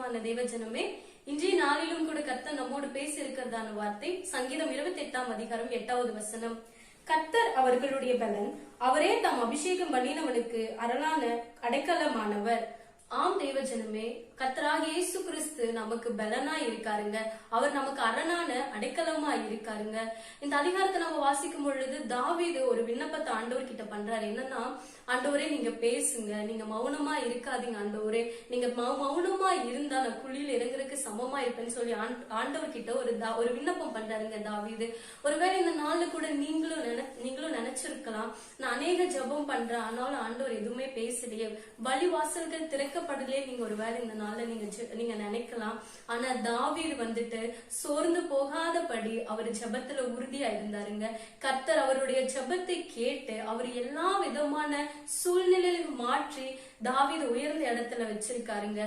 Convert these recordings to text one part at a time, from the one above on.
பிரியமான தேவஜனமே, இன்றைய நாளிலும் கூட கர்த்தர் நம்மோடு பேசி இருக்கிறதான வார்த்தை சங்கீதம் 28ஆம் அதிகாரம் 8வது வசனம். கர்த்தர் அவர்களுடைய பலன், அவரே தாம் அபிஷேகம் பண்ணினவனுக்கு அரணான அடைக்கலமானவர். ஆம் தேவஜனமே, கர்த்தராகிய இயேசு கிறிஸ்து நமக்கு பலனா இருக்காருங்க. அவர் நமக்கு அரணான அடைக்கலமா இருக்காருங்க. இந்த அதிகாரத்தை நம்ம வாசிக்கும் பொழுது தாவீது ஒரு விண்ணப்பத்தை ஆண்டவர் கிட்ட பண்றாரு. என்னன்னா, ஆண்டவரே நீங்க பேசுங்க, நீங்க மௌனமா இருக்காதீங்க ஆண்டவரே, நீங்க மௌனமா இருந்தா நான் குழியில் இறங்குறதுக்கு சமமா இருப்பேன்னு சொல்லி ஆண்டவர் கிட்ட ஒரு விண்ணப்பம் பண்றாருங்க தாவீது. ஒருவேளை இந்த நாள்ல கூட நீங்களும் நினைச்சிருக்கலாம், நான் அநேக ஜெபம் பண்றேன், ஆனாலும் ஆண்டவர் எதுவுமே பேசலையே, வழி வாசல்கள் திறக்கப்படலையே, நீங்க ஒரு வேலை இந்த நாள்ல நீங்க நினைக்கலாம். ஆனா தாவீது வந்துட்டு சோர்ந்து போகாதபடி அவர் ஜெபத்துல உறுதியா இருந்தாருங்க. கர்த்தர் அவருடைய ஜெபத்தை கேட்டு அவர் எல்லா விதமான சூழ்நிலையிலும் மாற்றி தாவீது உயர்ந்த இடத்துல வச்சிருக்காருங்க.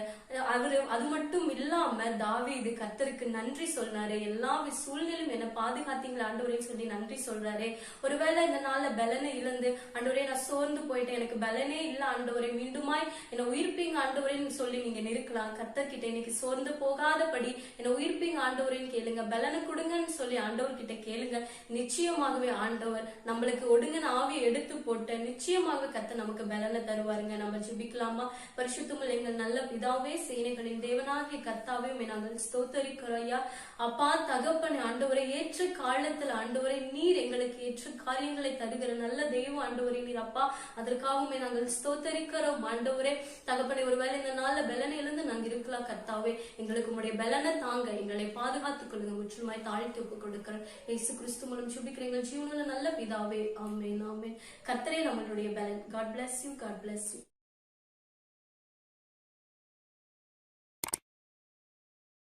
அது மட்டும் இல்லாம தாவீது கர்த்தருக்கு நன்றி சொன்னாரு. எல்லா சூழ்நிலையும் என்ன பாதுகாத்தீங்களா ஆண்டவரே சொல்லி நன்றி சொல்றாரு. ஒருவேளை இந்த நாள்ல பலனை இழந்து, ஆண்டவரே நான் சோர்ந்து போயிட்டேன், எனக்கு பலனே இல்ல ஆண்டவரே, மீண்டுமாய் என்ன உயிர்ப்பீங்க ஆண்டவரேன்னு சொல்லி நீங்க இருக்கலாம். கர்த்தர்கிட்ட இன்னைக்கு சோர்ந்து போகாதபடி என்ன உயிர்ப்பீங்க ஆண்டவரேன்னு கேளுங்க, பலனை கொடுங்கன்னு சொல்லி ஆண்டவர் கிட்ட கேளுங்க. நிச்சயமாகவே ஆண்டவர் நம்மளுக்கு ஒடுங்கின ஆவியை எடுத்து போட்டு நிச்சயமாக கர்த்தர் நமக்கு பலனை தருவாருங்க. நம்ம ஜெபிக்கலாமா? பரிசுத்தமுள்ள எங்கள் நல்ல பிதாவே, சேனைகளின் தேவனாகிய கர்த்தாவே, நாங்கள் ஸ்தோத்தரிக்கிறோம் ஐயா. அப்பா தகப்பனே, ஆண்டவரை ஏற்ற காலத்துல ஆண்டவரை நீர் எங்களுக்கு ஏற்ற காரியங்களை தருகிற நல்ல தெய்வம் ஆண்டவரே நீர் அப்பா. அதற்காகவே நாங்கள் ஸ்தோத்தரிக்கிறோம் ஆண்டவரே. தகப்பனை ஒருவேளை இந்த நாள்ல பலனை இழந்து நாங்க இருக்கலாம் கர்த்தாவே, எங்களுக்கு உங்களுடைய பலனை தாங்க, எங்களை பாதுகாத்துக் கொள்ளுங்க. முற்றுமாய் தாழ்த்தி ஒப்புக் கொடுக்கிறோம் இயேசு கிறிஸ்து மூலம் ஜெபிக்கிறேன் எங்கள் ஜீவனுள்ள நல்ல பிதாவே. ஆமென் ஆமென். கர்த்தரே நம்மளுடைய பலன். God bless you. God bless you.